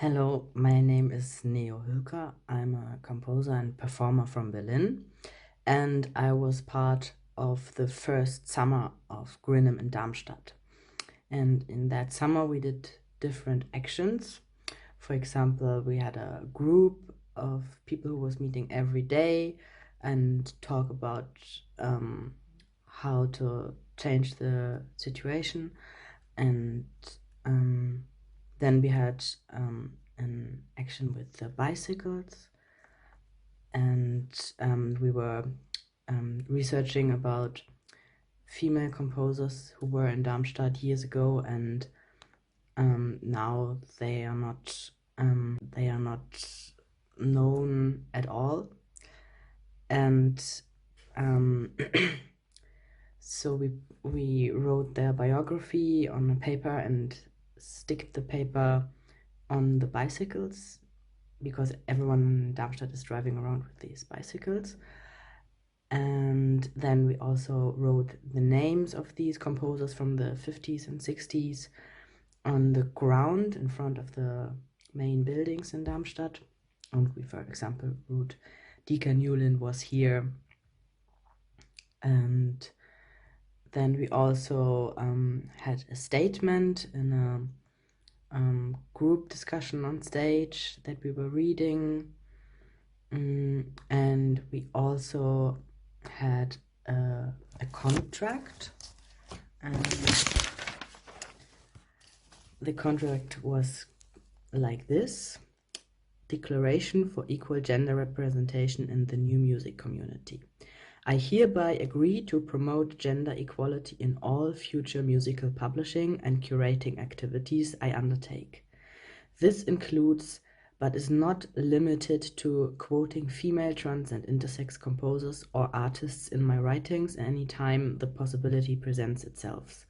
Hello, my name is Hülcker. I'm a composer and performer from Berlin, and I was part of the first summer of GRiNM in Darmstadt. And in that summer, we did different actions. For example, we had a group of people who was meeting every day and talk about how to change the situation. And then we had an action with the bicycles, and we were researching about female composers who were in Darmstadt years ago, and now they are not known at all. And so we wrote their biography on a paper and stick the paper on the bicycles, because everyone in Darmstadt is driving around with these bicycles. And then we also wrote the names of these composers from the 50s and 60s on the ground in front of the main buildings in Darmstadt. And we, for example, wrote Dika Newlin was here. And then we also had a statement in a group discussion on stage that we were reading, and we also had a contract, and the contract was like this: Declaration for Equal Gender Representation in the New Music Community. I hereby agree to promote gender equality in all future musical publishing and curating activities I undertake. This includes, but is not limited to, quoting female, trans, and intersex composers or artists in my writings any time the possibility presents itself.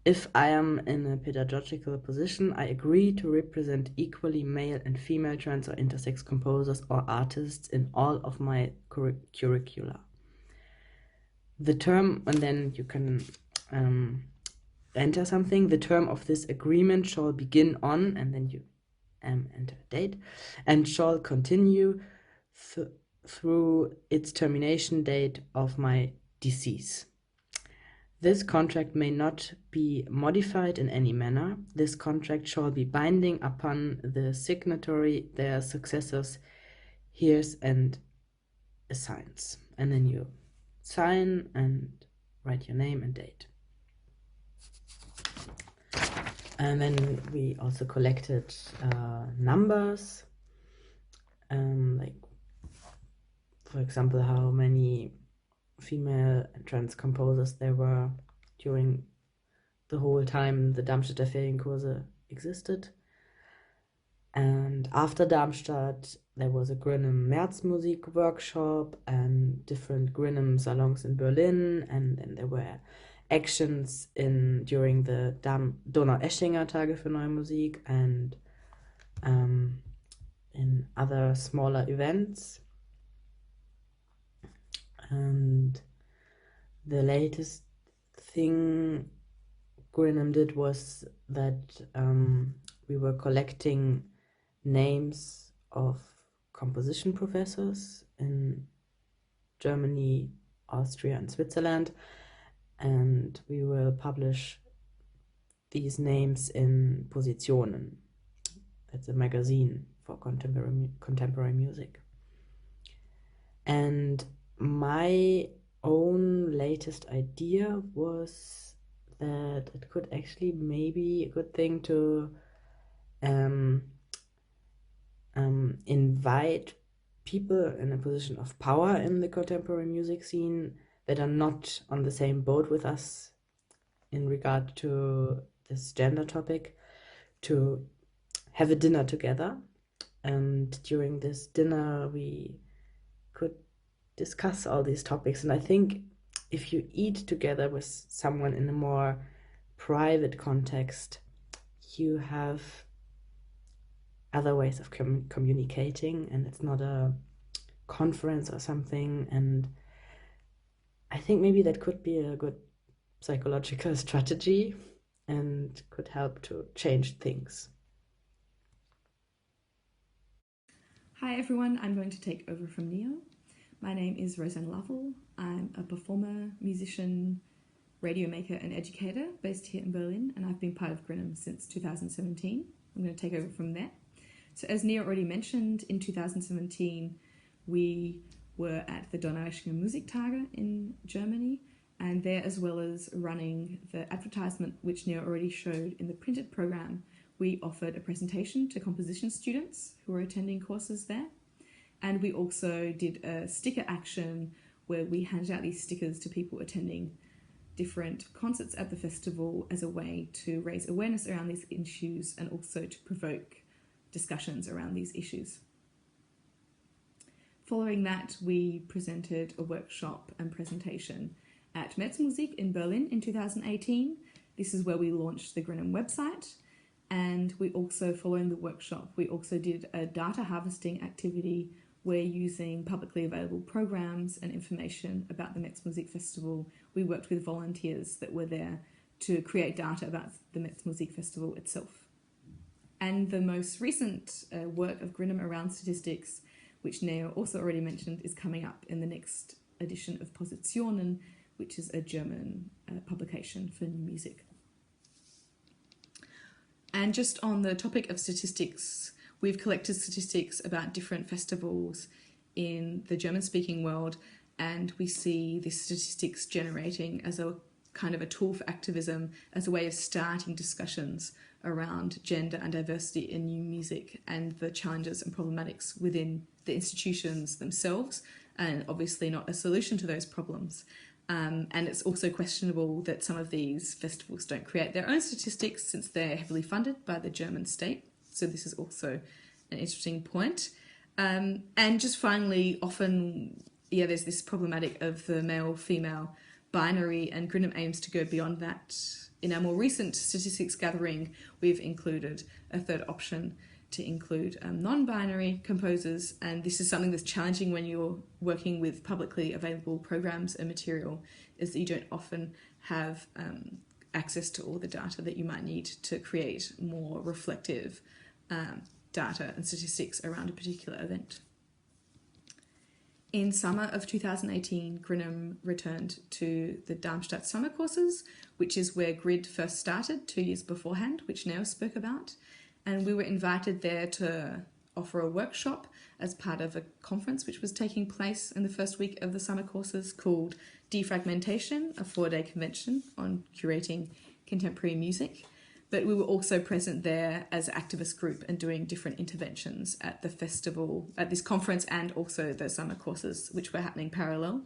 If I am in a pedagogical position, I agree to represent equally male and female, trans, or intersex composers or artists in all of my curricula. The term, and then you can enter something. The term of this agreement shall begin on, and then you enter a date, and shall continue through its termination date of my decease. This contract may not be modified in any manner. This contract shall be binding upon the signatory, their successors, heirs, and assigns. And then you sign and write your name and date. And then we also collected numbers, like, for example, how many female and trans composers there were during the whole time the Darmstädter Ferienkurse existed. And after Darmstadt, there was a GRiNM Märzmusik workshop and different GRiNM salons in Berlin, and then there were actions during the Donau-Eschinger Tage für Neue Musik and in other smaller events. And the latest thing GRiNM did was that we were collecting names of composition professors in Germany, Austria, and Switzerland, and we will publish these names in Positionen. That's a magazine for contemporary music. And my own latest idea was that it could actually maybe a good thing to invite people in a position of power in the contemporary music scene that are not on the same boat with us in regard to this gender topic, to have a dinner together. And during this dinner, we could discuss all these topics. And I think if you eat together with someone in a more private context, you have other ways of communicating, and it's not a conference or something. And I think maybe that could be a good psychological strategy and could help to change things. Hi everyone, I'm going to take over from Neo. My name is Rosanna Lovell. I'm a performer, musician, radio maker and educator based here in Berlin, and I've been part of GRiNM since 2017. I'm going to take over from there. So as Neo already mentioned, in 2017 we were at the Donaueschinger Musiktage in Germany, and there, as well as running the advertisement which Neo already showed in the printed program, we offered a presentation to composition students who were attending courses there. And we also did a sticker action where we handed out these stickers to people attending different concerts at the festival as a way to raise awareness around these issues and also to provoke discussions around these issues. Following that, we presented a workshop and presentation at Metzmusik in Berlin in 2018. This is where we launched the GRiNM website. And we also, following the workshop, we also did a data harvesting activity where, using publicly available programs and information about the Metzmusik Festival, we worked with volunteers that were there to create data about the Metzmusik Festival itself. And the most recent work of GRiNM around statistics, which Neo also already mentioned, is coming up in the next edition of Positionen, which is a German publication for new music. And just on the topic of statistics, we've collected statistics about different festivals in the German-speaking world, and we see this statistics generating as a kind of a tool for activism, as a way of starting discussions around gender and diversity in new music and the challenges and problematics within the institutions themselves, and obviously not a solution to those problems. And it's also questionable that some of these festivals don't create their own statistics since they're heavily funded by the German state. So this is also an interesting point. And just finally, often, there's this problematic of the male-female binary, and GRiNM aims to go beyond that. In our more recent statistics gathering, we've included a third option to include non-binary composers, and this is something that's challenging when you're working with publicly available programs and material, is that you don't often have access to all the data that you might need to create more reflective data and statistics around a particular event. In summer of 2018, GRiNM returned to the Darmstadt Summer Courses, which is where GRID first started 2 years beforehand, which Neo spoke about. And we were invited there to offer a workshop as part of a conference which was taking place in the first week of the summer courses called Defragmentation, a 4-day convention on curating contemporary music. But we were also present there as an activist group and doing different interventions at the festival, at this conference, and also the summer courses, which were happening parallel.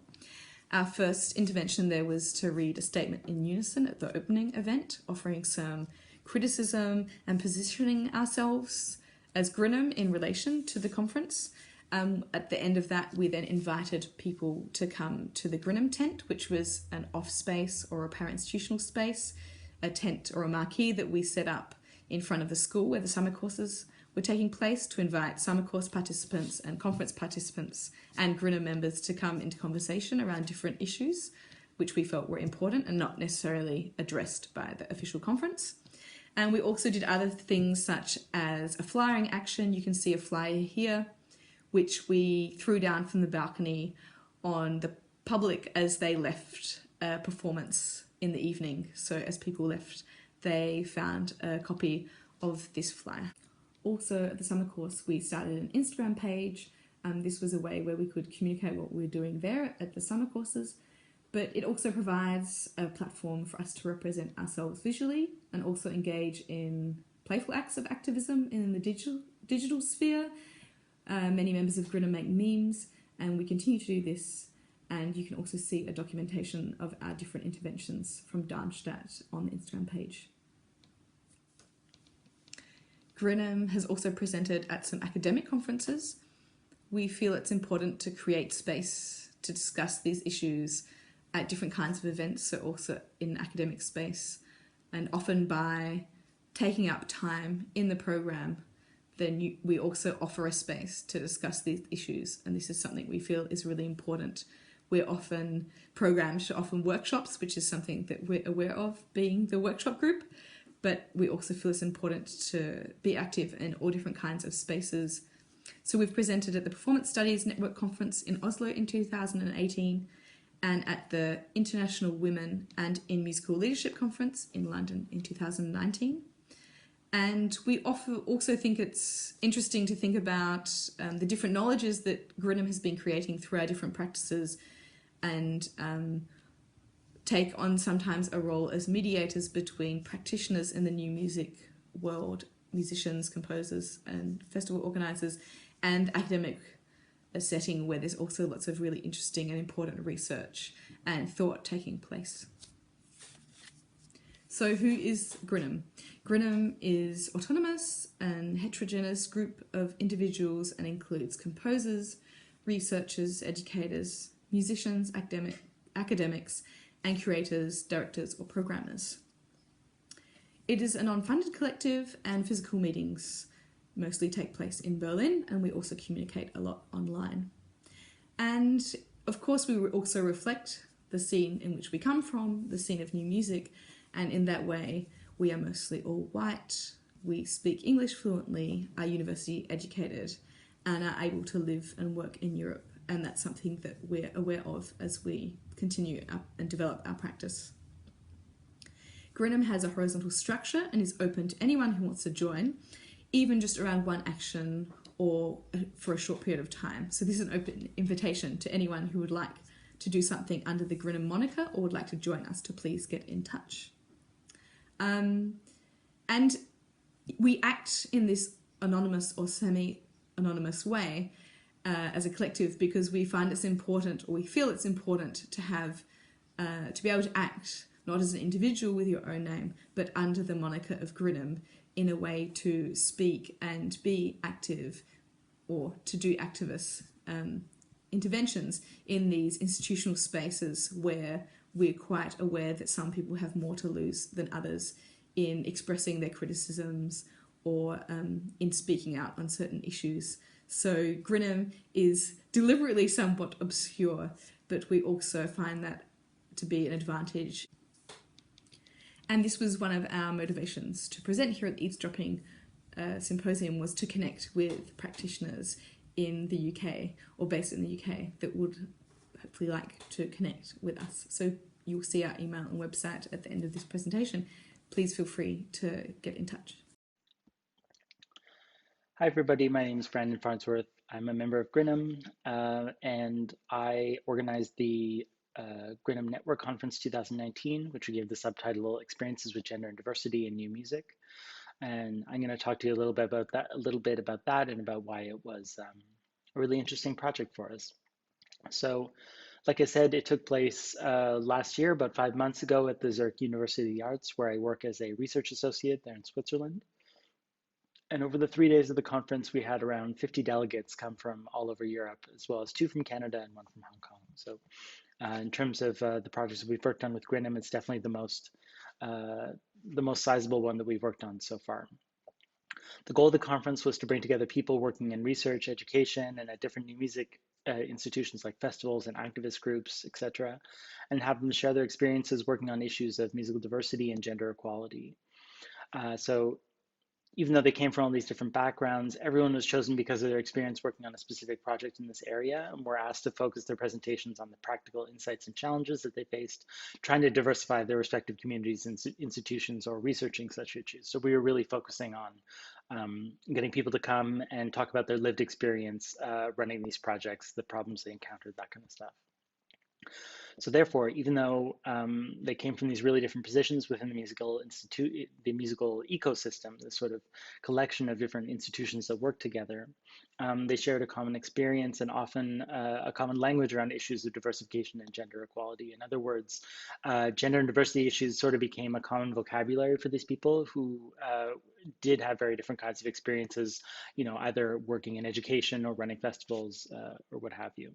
Our first intervention there was to read a statement in unison at the opening event, offering some criticism and positioning ourselves as GRiNM in relation to the conference. At the end of that, we then invited people to come to the GRiNM tent, which was an off space or a para-institutional space, a tent or a marquee that we set up in front of the school where the summer courses were taking place, to invite summer course participants and conference participants and GRiNM members to come into conversation around different issues which we felt were important and not necessarily addressed by the official conference. And we also did other things such as a flyering action. You can see a flyer here, which we threw down from the balcony on the public as they left a performance in the evening. So as people left, they found a copy of this flyer. Also at the summer course, we started an Instagram page. This was a way where we could communicate what we were doing there at the summer courses, but it also provides a platform for us to represent ourselves visually and also engage in playful acts of activism in the digital sphere. Many members of GRiNM make memes, and we continue to do this, and you can also see a documentation of our different interventions from Darmstadt on the Instagram page. GRiNM has also presented at some academic conferences. We feel it's important to create space to discuss these issues at different kinds of events, so also in academic space, and often by taking up time in the program, then we also offer a space to discuss these issues, and this is something we feel is really important. We're often programmed to often workshops, which is something that we're aware of being the workshop group, but we also feel it's important to be active in all different kinds of spaces So we've presented at the Performance Studies Network Conference in Oslo in 2018 and at the International Women and in Musical Leadership Conference in London in 2019. And we also think it's interesting to think about the different knowledges that GRiNM has been creating through our different practices and take on sometimes a role as mediators between practitioners in the new music world, musicians, composers, and festival organisers, and academic setting where there's also lots of really interesting and important research and thought taking place. So who is GRiNM? GRiNM is autonomous and heterogeneous group of individuals and includes composers, researchers, educators, musicians, academics, and curators, directors, or programmers. It is a non-funded collective and physical meetings mostly take place in Berlin, and we also communicate a lot online. And of course, we also reflect the scene in which we come from, the scene of new music, and in that way, we are mostly all white, we speak English fluently, are university educated, and are able to live and work in Europe. And that's something that we're aware of as we continue and develop our practice. GRiNM has a horizontal structure and is open to anyone who wants to join, even just around one action or for a short period of time. So this is an open invitation to anyone who would like to do something under the GRiNM moniker or would like to join us to please get in touch. And we act in this anonymous or semi-anonymous way as a collective because we find it's important, or we feel it's important to have, to be able to act not as an individual with your own name, but under the moniker of GRiNM in a way to speak and be active or to do activist interventions in these institutional spaces where we're quite aware that some people have more to lose than others in expressing their criticisms or in speaking out on certain issues. So GRiNM is deliberately somewhat obscure, but we also find that to be an advantage. And this was one of our motivations to present here at the Eavesdropping Symposium, was to connect with practitioners in the UK or based in the UK that would hopefully like to connect with us. So you'll see our email and website at the end of this presentation. Please feel free to get in touch. Hi everybody, my name is Brandon Farnsworth. I'm a member of GRiNM and I organized the GRiNM Network Conference 2019, which we gave the subtitle Experiences with Gender and Diversity in New Music. And I'm going to talk to you a little bit about that and about why it was a really interesting project for us. So, like I said, it took place last year, about 5 months ago, at the Zurich University of the Arts, where I work as a research associate there in Switzerland. And over the 3 days of the conference, we had around 50 delegates come from all over Europe, as well as 2 from Canada and 1 from Hong Kong. So in terms of the projects that we've worked on with GRiNM, it's definitely the most sizable one that we've worked on so far. The goal of the conference was to bring together people working in research, education, and at different new music institutions like festivals and activist groups, etc., and have them share their experiences working on issues of musical diversity and gender equality. So even though they came from all these different backgrounds, everyone was chosen because of their experience working on a specific project in this area, and were asked to focus their presentations on the practical insights and challenges that they faced, trying to diversify their respective communities and institutions or researching such issues. So we were really focusing on getting people to come and talk about their lived experience running these projects, the problems they encountered, that kind of stuff. So therefore, even though they came from these really different positions within the musical ecosystem, this sort of collection of different institutions that work together, they shared a common experience and often a common language around issues of diversification and gender equality. In other words, gender and diversity issues sort of became a common vocabulary for these people who did have very different kinds of experiences, either working in education or running festivals or what have you.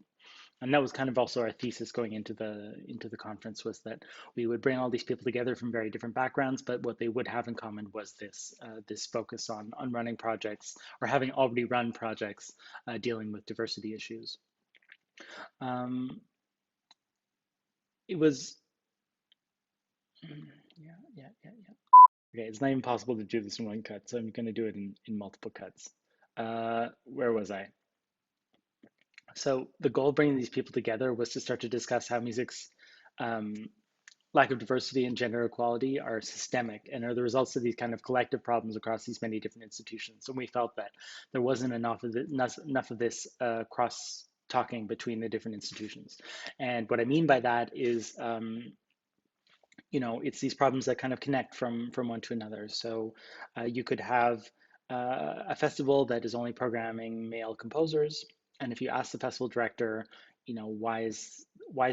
And that was kind of also our thesis going into the conference, was that we would bring all these people together from very different backgrounds, but what they would have in common was this focus on running projects, or having already run projects dealing with diversity issues. It was, yeah. Okay, it's not even possible to do this in one cut, so I'm going to do it in multiple cuts. Where was I? So the goal of bringing these people together was to start to discuss how music's um, lack of diversity and gender equality are systemic and are the results of these kind of collective problems across these many different institutions. And we felt that there wasn't enough of this cross talking between the different institutions. And what I mean by that is, it's these problems that kind of connect from one to another. So you could have a festival that is only programming male composers, and if you ask the festival director, why is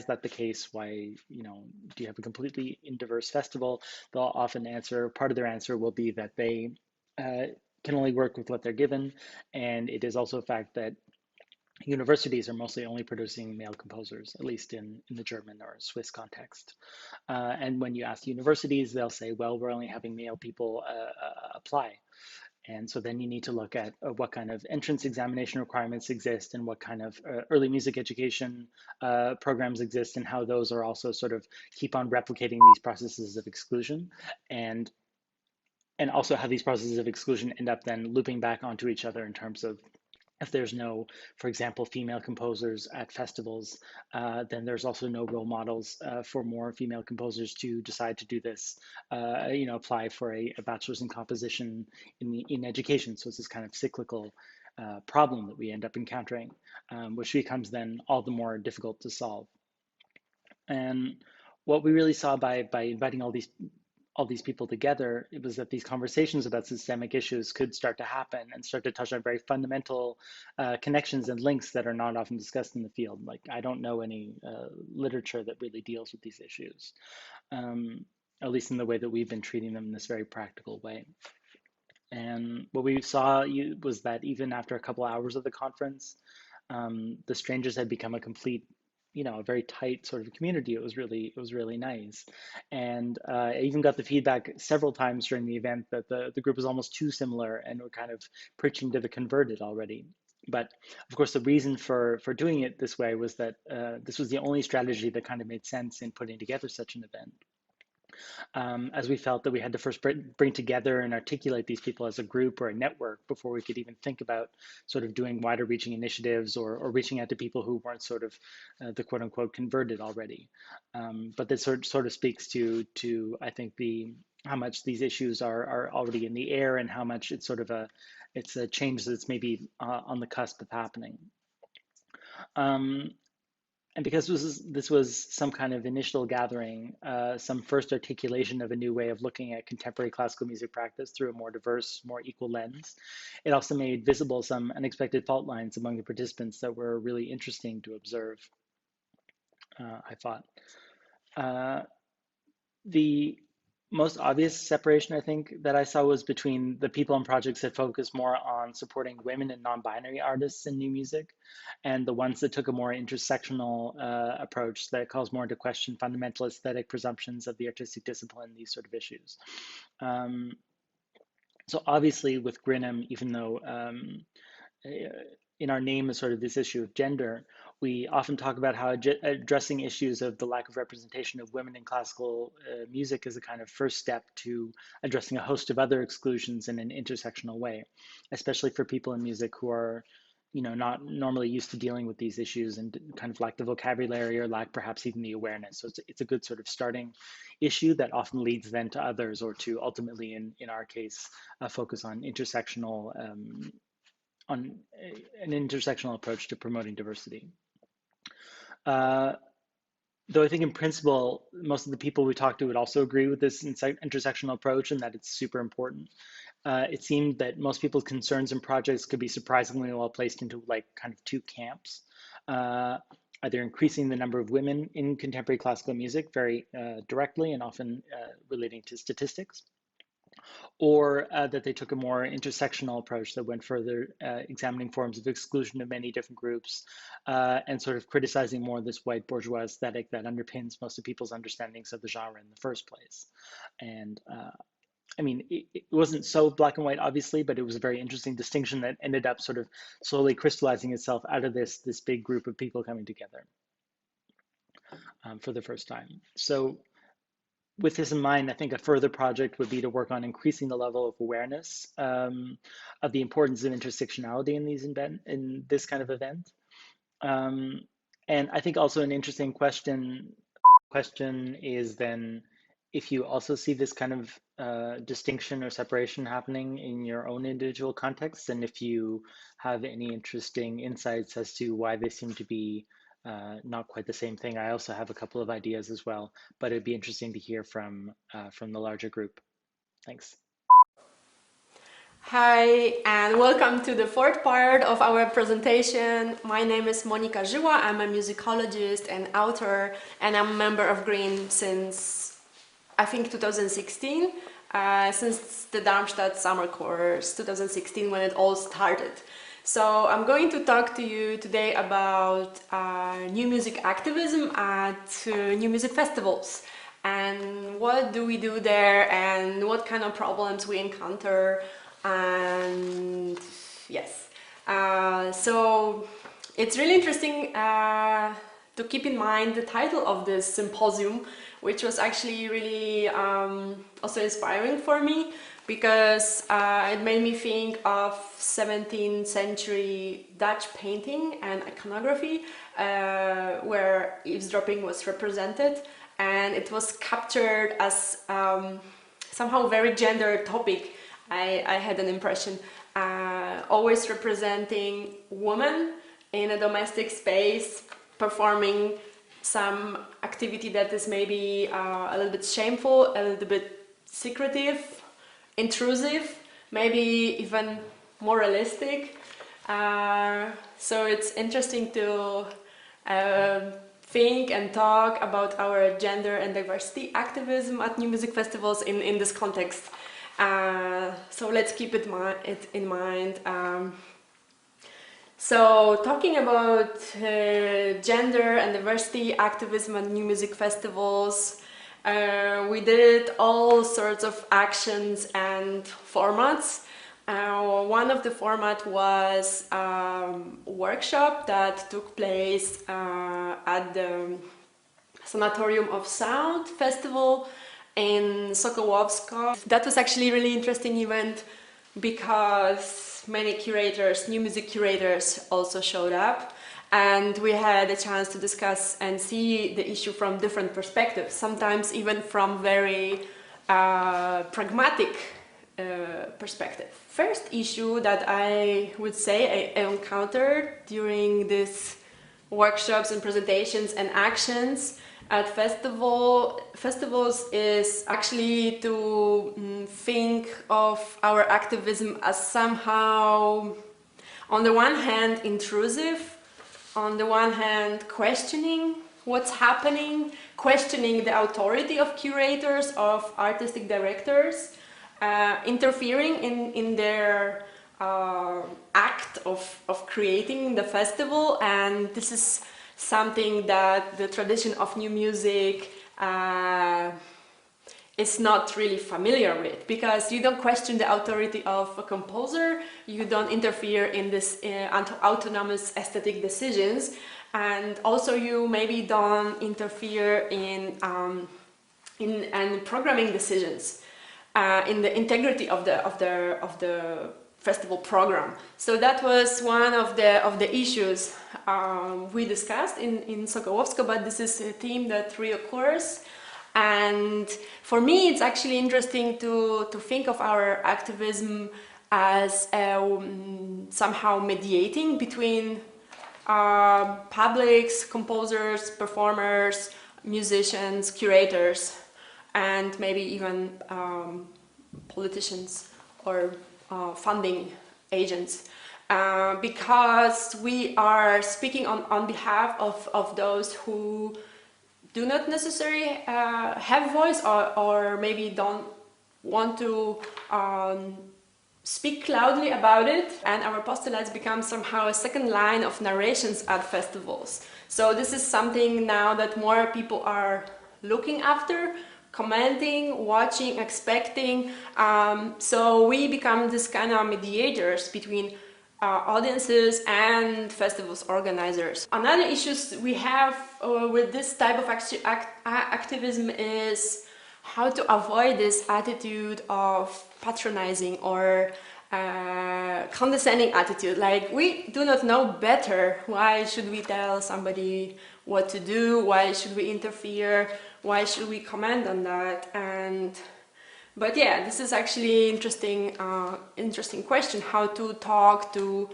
that the case? Why, do you have a completely diverse festival? They'll often answer, part of their answer will be that they uh, can only work with what they're given, and it is also a fact that universities are mostly only producing male composers, at least in the German or Swiss context. And when you ask universities, they'll say, well, we're only having male people apply. And so then you need to look at what kind of entrance examination requirements exist and what kind of early music education programs exist and how those are also sort of keep on replicating these processes of exclusion, and also how these processes of exclusion end up then looping back onto each other in terms of if there's no, for example, female composers at festivals, then there's also no role models for more female composers to decide to do this, apply for a bachelor's in composition in education. So it's this kind of cyclical problem that we end up encountering, which becomes then all the more difficult to solve. And what we really saw by inviting all these people together, it was that these conversations about systemic issues could start to happen and start to touch on very fundamental connections and links that are not often discussed in the field. Like, I don't know any literature that really deals with these issues, um, at least in the way that we've been treating them in this very practical way. And what we saw was that even after a couple hours of the conference, the strangers had become a complete, a very tight sort of community. It was really nice. And I even got the feedback several times during the event that the group was almost too similar and were kind of preaching to the converted already. But of course, the reason for doing it this way was that this was the only strategy that kind of made sense in putting together such an event, as we felt that we had to first bring together and articulate these people as a group or a network before we could even think about sort of doing wider reaching initiatives or reaching out to people who weren't sort of the quote unquote converted already. But this sort of speaks to I think how much these issues are already in the air and how much it's a change that's maybe on the cusp of happening. Um, and because this was some kind of initial gathering, some first articulation of a new way of looking at contemporary classical music practice through a more diverse, more equal lens, it also made visible some unexpected fault lines among the participants that were really interesting to observe, I thought. Uh, the most obvious separation, I think, that I saw was between the people and projects that focus more on supporting women and non-binary artists in new music, and the ones that took a more intersectional approach that calls more into question fundamental aesthetic presumptions of the artistic discipline, these sort of issues. Um, so obviously with GRiNM, even though in our name is sort of this issue of gender, we often talk about how addressing issues of the lack of representation of women in classical music is a kind of first step to addressing a host of other exclusions in an intersectional way, especially for people in music who are, not normally used to dealing with these issues and kind of lack the vocabulary or lack perhaps even the awareness. So it's a good sort of starting issue that often leads then to others, or to ultimately, in our case, focus on an intersectional approach to promoting diversity. Uh, though I think in principle, most of the people we talked to would also agree with this intersectional approach and that it's super important. It seemed that most people's concerns and projects could be surprisingly well placed into like kind of two camps. Either increasing the number of women in contemporary classical music very directly and often relating to statistics, or that they took a more intersectional approach that went further, examining forms of exclusion of many different groups, and sort of criticizing more this white bourgeois aesthetic that underpins most of people's understandings of the genre in the first place. And I mean, it wasn't so black and white, obviously, but it was a very interesting distinction that ended up sort of slowly crystallizing itself out of this big group of people coming together for the first time. So with this in mind, I think a further project would be to work on increasing the level of awareness of the importance of intersectionality in this kind of event. And I think also an interesting question is then if you also see this kind of distinction or separation happening in your own individual contexts, and if you have any interesting insights as to why they seem to be not quite the same thing. I also have a couple of ideas as well, but it'd be interesting to hear from the larger group. Thanks. Hi, and welcome to the fourth part of our presentation. My name is Monika Żyła. I'm a musicologist and author, and I'm a member of GRiNM since, I think, 2016, since the Darmstadt Summer Course, 2016, when it all started. So I'm going to talk to you today about new music activism at new music festivals, and what do we do there, and what kind of problems we encounter. And yes, so it's really interesting to keep in mind the title of this symposium, which was actually really also inspiring for me, because it made me think of 17th century Dutch painting and iconography, where eavesdropping was represented, and it was captured as somehow very gendered topic. I had an impression, always representing women in a domestic space, performing some activity that is maybe a little bit shameful, a little bit secretive, intrusive, maybe even moralistic. So it's interesting to think and talk about our gender and diversity activism at new music festivals in this context. So let's keep it in mind. So talking about gender and diversity activism at new music festivals, we did all sorts of actions and formats. One of the format was a workshop that took place at the Sanatorium of Sound Festival in Sokołowsko. That was actually a really interesting event because many curators, new music curators, also showed up, and we had a chance to discuss and see the issue from different perspectives, sometimes even from very pragmatic perspective. First issue that I would say I encountered during these workshops and presentations and actions at festivals is actually to think of our activism as somehow, on the one hand, intrusive, on the one hand, questioning what's happening, questioning the authority of curators, of artistic directors, interfering in their act of creating the festival. And this is something that the tradition of new music is not really familiar with, because you don't question the authority of a composer, you don't interfere in this autonomous aesthetic decisions, and also you maybe don't interfere in programming decisions, in the integrity of the festival program. So that was one of the issues we discussed in Sokołowsko, but this is a theme that reoccurs. And for me, it's actually interesting to think of our activism as somehow mediating between publics, composers, performers, musicians, curators, and maybe even politicians or funding agents, because we are speaking on behalf of those who do not necessarily have voice, or maybe don't want to speak loudly about it, and our postulates become somehow a second line of narrations at festivals. So this is something now that more people are looking after, commenting, watching, expecting. So we become this kind of mediators between audiences and festivals organizers. Another issues we have with this type of activism is how to avoid this attitude of patronizing or condescending attitude, like we do not know better, why should we tell somebody what to do, why should we interfere, why should we comment on that? But yeah, this is actually interesting question, how to talk to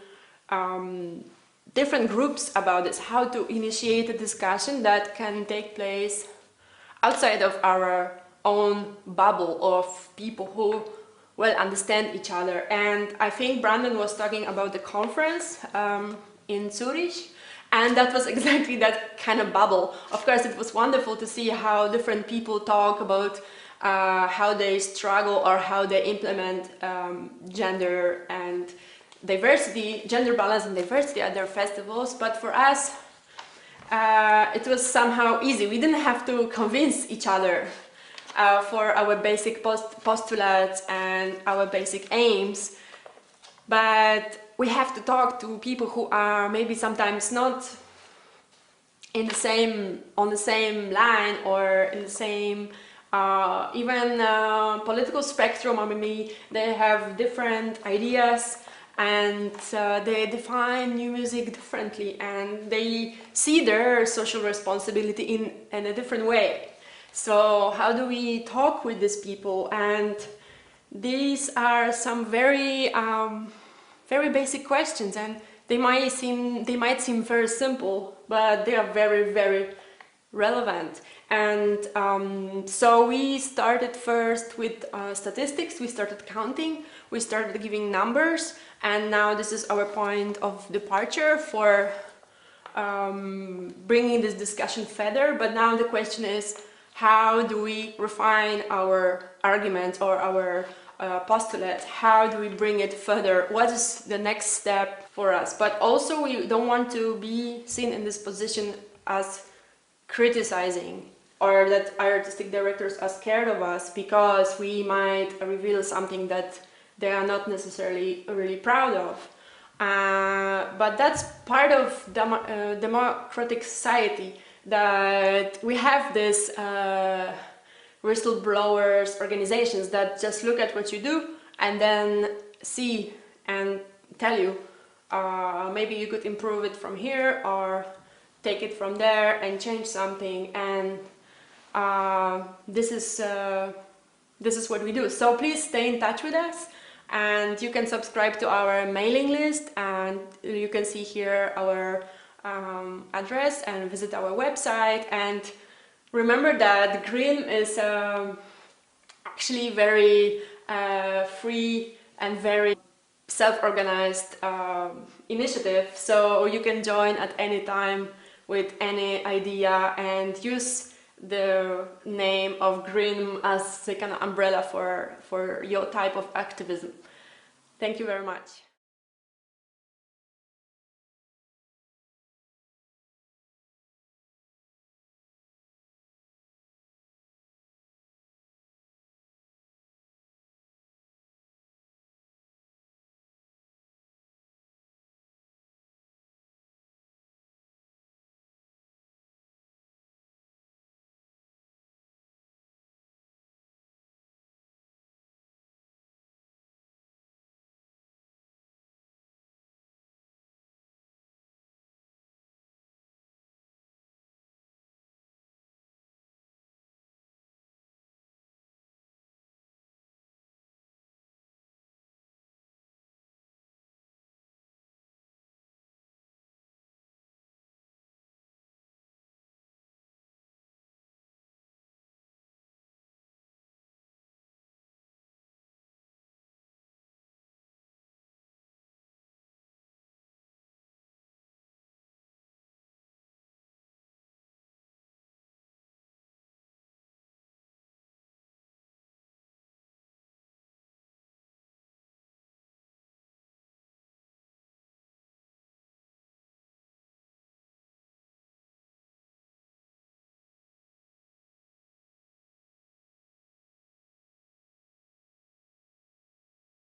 different groups about this, how to initiate a discussion that can take place outside of our own bubble of people who well understand each other. And I think Brandon was talking about the conference in Zurich, and that was exactly that kind of bubble. Of course, it was wonderful to see how different people talk about how they struggle or how they implement gender and diversity, gender balance and diversity at their festivals. But for us, it was somehow easy. We didn't have to convince each other for our basic postulates and our basic aims, but we have to talk to people who are maybe sometimes not on the same line or in the same even political spectrum, or maybe they have different ideas and they define new music differently and they see their social responsibility in a different way. So how do we talk with these people? And these are some very very basic questions, and they might seem very simple, but they are very, very relevant. And so we started first with statistics. We started counting, we started giving numbers, and now this is our point of departure for bringing this discussion further. But now the question is, how do we refine our arguments or our postulates? How do we bring it further? What is the next step for us? But also we don't want to be seen in this position as criticizing, or that our artistic directors are scared of us because we might reveal something that they are not necessarily really proud of. But that's part of democratic society, that we have this whistleblowers organizations that just look at what you do and then see and tell you maybe you could improve it from here or take it from there and change something. And this is what we do. So please stay in touch with us, and you can subscribe to our mailing list, and you can see here our address and visit our website. And remember that GRiNM is actually very free and very self-organized initiative, so you can join at any time with any idea and use the name of GRiNM as a kind of umbrella for your type of activism. Thank you very much.